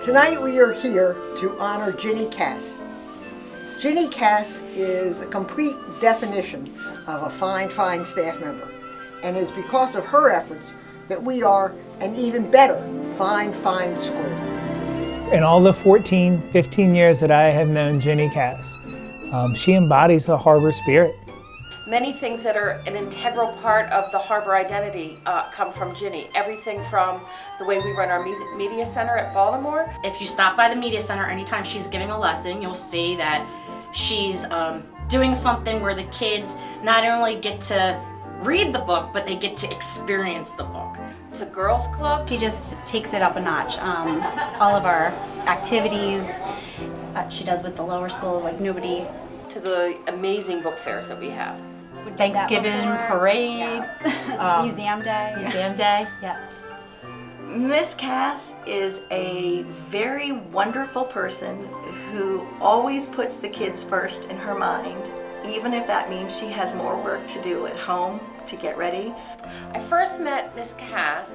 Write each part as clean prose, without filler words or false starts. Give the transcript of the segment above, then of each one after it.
Tonight we are here to honor Ginnie Kass. Ginnie Kass is a complete definition of a fine staff member, and it's because of her efforts that we are an even better fine school. In all the 15 years that I have known Ginnie Kass, she embodies the Harbor spirit. Many things that are an integral part of the Harbor identity come from Ginnie. Everything from the way we run our media center at Baltimore. If you stop by the media center anytime she's giving a lesson, you'll see that she's doing something where the kids not only get to read the book, but they get to experience the book. To Girls Club. She just takes it up a notch. All of our activities she does with the lower school, like nobody. To the amazing book fairs that we have. Thanksgiving parade, Museum Day. Museum Day. Yes. Miss Kass is a very wonderful person who always puts the kids first in her mind, even if that means she has more work to do at home to get ready. I first met Miss Kass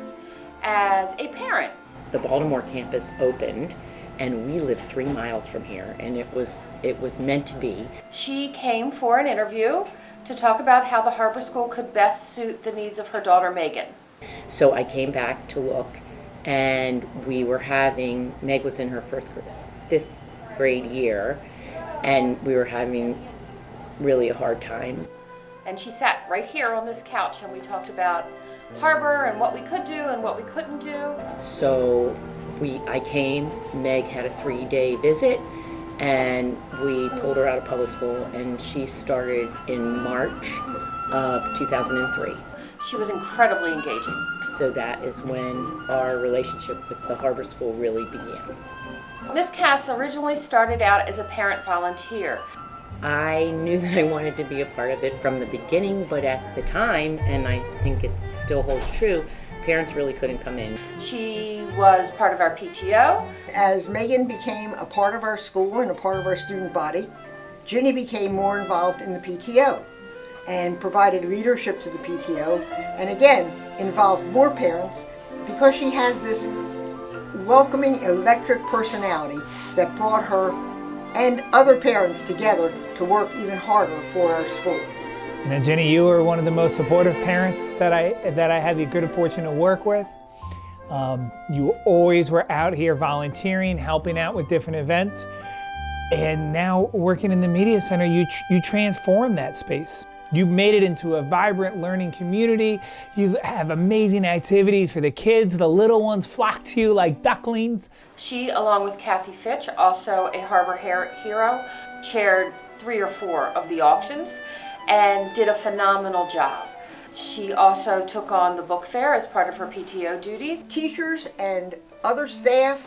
as a parent. The Baltimore campus opened and we lived 3 miles from here, and it was meant to be. She came for an interview to talk about how the Harbor School could best suit the needs of her daughter Megan. So I came back to look, and Meg was in her fifth grade year, and we were having really a hard time. And she sat right here on this couch and we talked about Harbor and what we could do and what we couldn't do. So I came, Meg had a 3-day visit, and we pulled her out of public school, and she started in March of 2003. She was incredibly engaging. So that is when our relationship with the Harbor School really began. Miss Kass originally started out as a parent volunteer. I knew that I wanted to be a part of it from the beginning, but at the time, and I think it still holds true, parents really couldn't come in. She was part of our PTO. As Megan became a part of our school and a part of our student body, Ginnie became more involved in the PTO and provided leadership to the PTO, and again involved more parents because she has this welcoming electric personality that brought her and other parents together to work even harder for our school. You know, Ginnie, you were one of the most supportive parents that I had the good fortune to work with. You always were out here volunteering, helping out with different events. And now working in the media center, you transformed that space. You made it into a vibrant learning community. You have amazing activities for the kids. The little ones flock to you like ducklings. She, along with Kathy Fitch, also a Harbor hero, chaired 3 or 4 of the auctions and did a phenomenal job. She also took on the book fair as part of her PTO duties. Teachers and other staff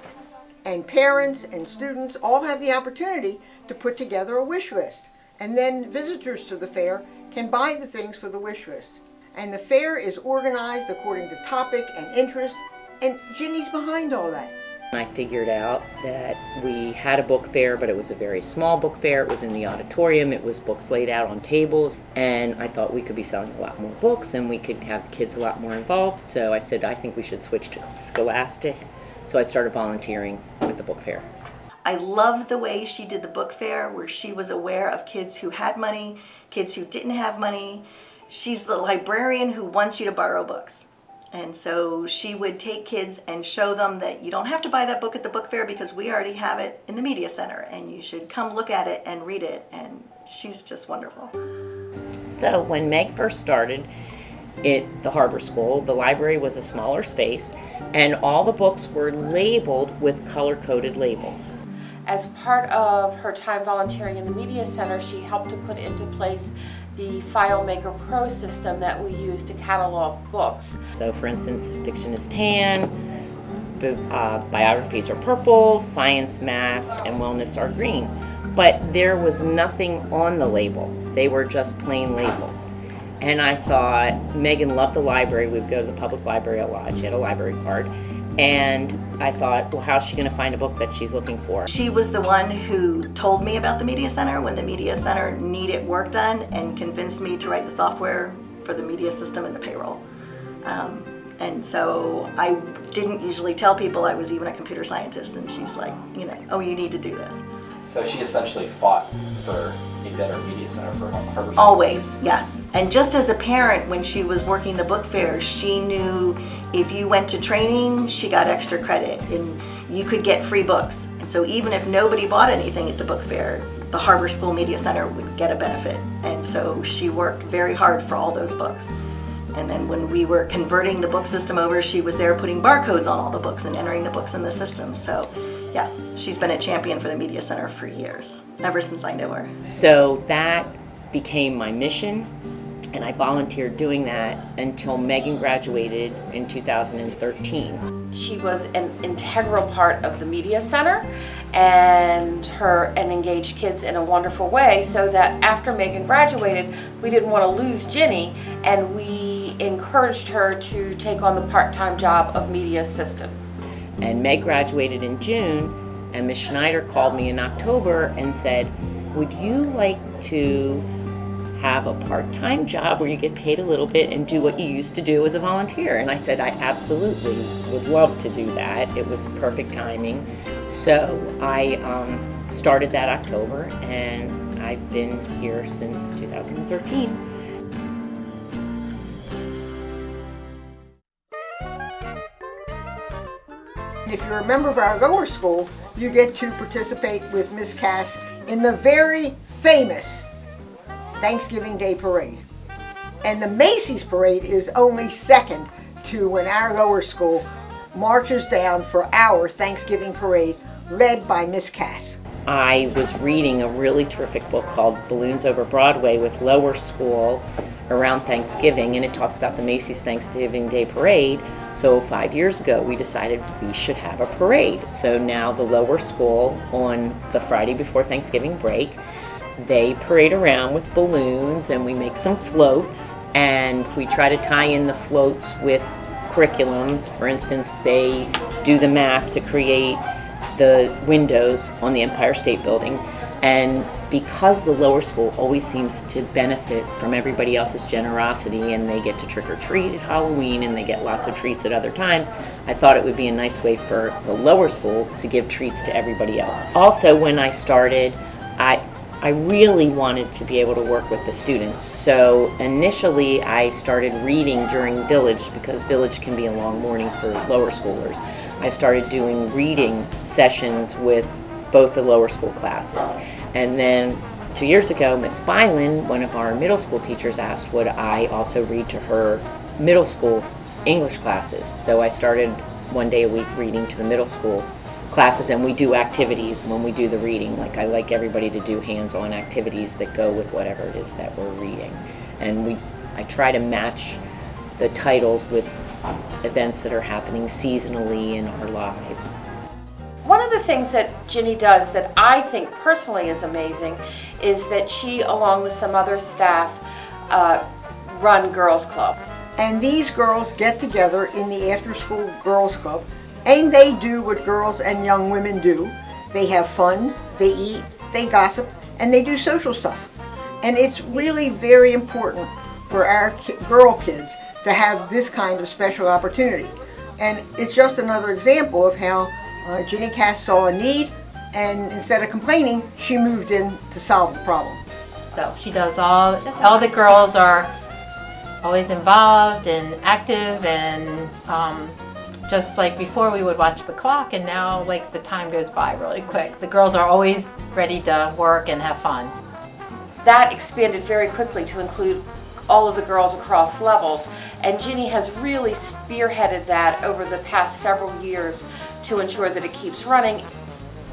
and parents and students all have the opportunity to put together a wish list. And then visitors to the fair can buy the things for the wish list. And the fair is organized according to topic and interest, and Ginnie's behind all that. I figured out that we had a book fair, but it was a very small book fair. It was in the auditorium. It was books laid out on tables. And I thought we could be selling a lot more books and we could have kids a lot more involved. So I said, I think we should switch to Scholastic. So I started volunteering with the book fair. I loved the way she did the book fair, where she was aware of kids who had money, kids who didn't have money. She's the librarian who wants you to borrow books. And so she would take kids and show them that you don't have to buy that book at the book fair because we already have it in the media center and you should come look at it and read it. And she's just wonderful. So when Meg first started at the Harbor School, the library was a smaller space and all the books were labeled with color-coded labels. As part of her time volunteering in the media center, she helped to put into place the FileMaker Pro system that we use to catalog books. So for instance, fiction is tan, biographies are purple, science, math, and wellness are green. But there was nothing on the label. They were just plain labels. And I thought, Megan loved the library. We would go to the public library a lot. She had a library card. And I thought, well, how's she going to find a book that she's looking for? She was the one who told me about the media center when the media center needed work done and convinced me to write the software for the media system and the payroll. And so I didn't usually tell people I was even a computer scientist, and she's like, oh, you need to do this. So she essentially fought for a better media center for Harbor. Always, yes. And just as a parent, when she was working the book fair, she knew if you went to training, she got extra credit, and you could get free books. And so even if nobody bought anything at the book fair, the Harbor School Media Center would get a benefit. And so she worked very hard for all those books. And then when we were converting the book system over, she was there putting barcodes on all the books and entering the books in the system. So yeah, she's been a champion for the Media Center for years, ever since I knew her. So that became my mission, and I volunteered doing that until Megan graduated in 2013. She was an integral part of the Media Center and engaged kids in a wonderful way, so that after Megan graduated, we didn't want to lose Ginny, and we encouraged her to take on the part-time job of media assistant. And Meg graduated in June, and Ms. Schneider called me in October and said, would you like to have a part-time job where you get paid a little bit and do what you used to do as a volunteer? And I said, I absolutely would love to do that. It was perfect timing. So I started that October, and I've been here since 2013. If you're a member of our lower school, you get to participate with Miss Kass in the very famous Thanksgiving Day Parade. And the Macy's Parade is only second to when our lower school marches down for our Thanksgiving Parade, led by Miss Kass. I was reading a really terrific book called Balloons Over Broadway with lower school around Thanksgiving, and it talks about the Macy's Thanksgiving Day Parade. So 5 years ago we decided we should have a parade. So now the lower school, on the Friday before Thanksgiving break, they parade around with balloons, and we make some floats, and we try to tie in the floats with curriculum. For instance, they do the math to create the windows on the Empire State Building. And because the lower school always seems to benefit from everybody else's generosity, and they get to trick or treat at Halloween and they get lots of treats at other times, I thought it would be a nice way for the lower school to give treats to everybody else. Also, when I started, I really wanted to be able to work with the students. So initially I started reading during Village, because Village can be a long morning for lower schoolers. I started doing reading sessions with both the lower school classes. And then 2 years ago, Miss Byland, one of our middle school teachers, asked would I also read to her middle school English classes. So I started 1 day a week reading to the middle school classes, and we do activities when we do the reading. Like, I like everybody to do hands-on activities that go with whatever it is that we're reading. And I try to match the titles with events that are happening seasonally in our lives. One of the things that Ginny does that I think personally is amazing is that she, along with some other staff, run Girls Club. And these girls get together in the after-school Girls Club, and they do what girls and young women do. They have fun, they eat, they gossip, and they do social stuff. And it's really very important for our girl kids to have this kind of special opportunity. And it's just another example of how Ginnie Kass saw a need, and instead of complaining, she moved in to solve the problem. So she does all the girls are always involved and active, and just like before we would watch the clock, and now like the time goes by really quick. The girls are always ready to work and have fun. That expanded very quickly to include all of the girls across levels, and Ginny has really spearheaded that over the past several years to ensure that it keeps running.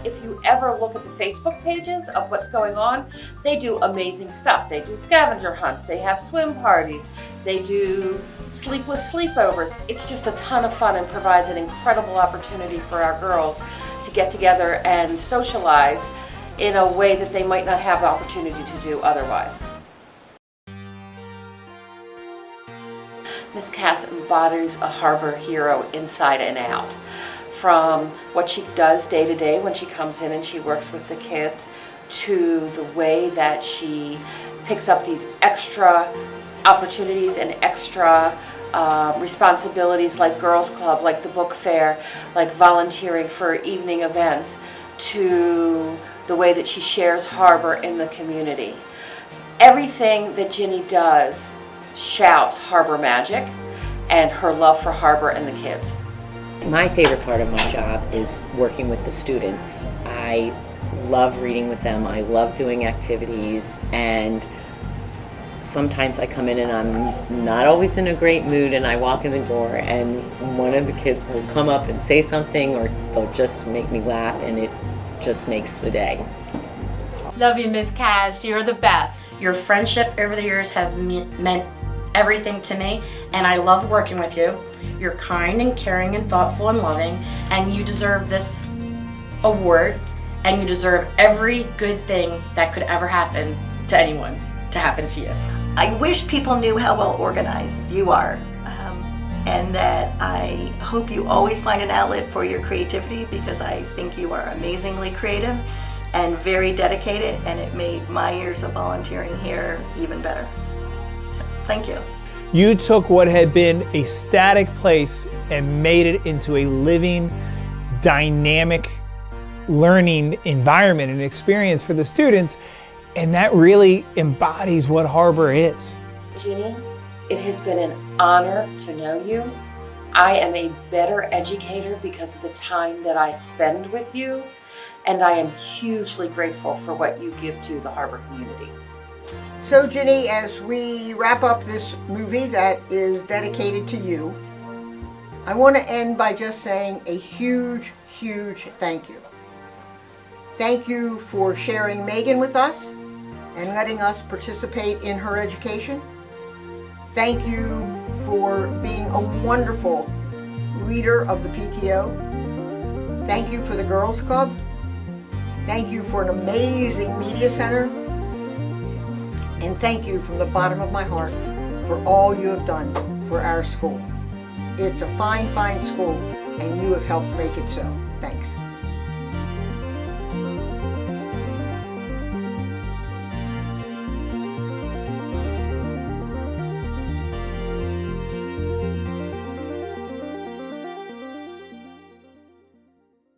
If you ever look at the Facebook pages of what's going on, they do amazing stuff. They do scavenger hunts, they have swim parties, they do sleepless sleepovers. It's just a ton of fun and provides an incredible opportunity for our girls to get together and socialize in a way that they might not have the opportunity to do otherwise. Miss Kass embodies a harbor hero inside and out. From what she does day to day when she comes in and she works with the kids, to the way that she picks up these extra opportunities and extra responsibilities like Girls Club, like the book fair, like volunteering for evening events, to the way that she shares Harbor in the community. Everything that Ginnie does shouts Harbor magic and her love for Harbor and the kids. My favorite part of my job is working with the students. I love reading with them. I love doing activities, and sometimes I come in and I'm not always in a great mood, and I walk in the door and one of the kids will come up and say something, or they'll just make me laugh, and it just makes the day. Love you, Miss Kass. You're the best. Your friendship over the years has meant everything to me, and I love working with you. You're kind and caring and thoughtful and loving, and you deserve this award, and you deserve every good thing that could ever happen to anyone to happen to you. I wish people knew how well organized you are, and that I hope you always find an outlet for your creativity, because I think you are amazingly creative and very dedicated, and it made my years of volunteering here even better. So, thank you. You took what had been a static place and made it into a living, dynamic learning environment and experience for the students, and that really embodies what Harbor is. Ginnie, it has been an honor to know you. I am a better educator because of the time that I spend with you, and I am hugely grateful for what you give to the Harbor community. So Ginnie, as we wrap up this movie that is dedicated to you, I want to end by just saying a huge, huge thank you. Thank you for sharing Megan with us and letting us participate in her education. Thank you for being a wonderful leader of the PTO. Thank you for the Girls Club. Thank you for an amazing media center. And thank you from the bottom of my heart for all you have done for our school. It's a fine, fine school, and you have helped make it so. Thanks.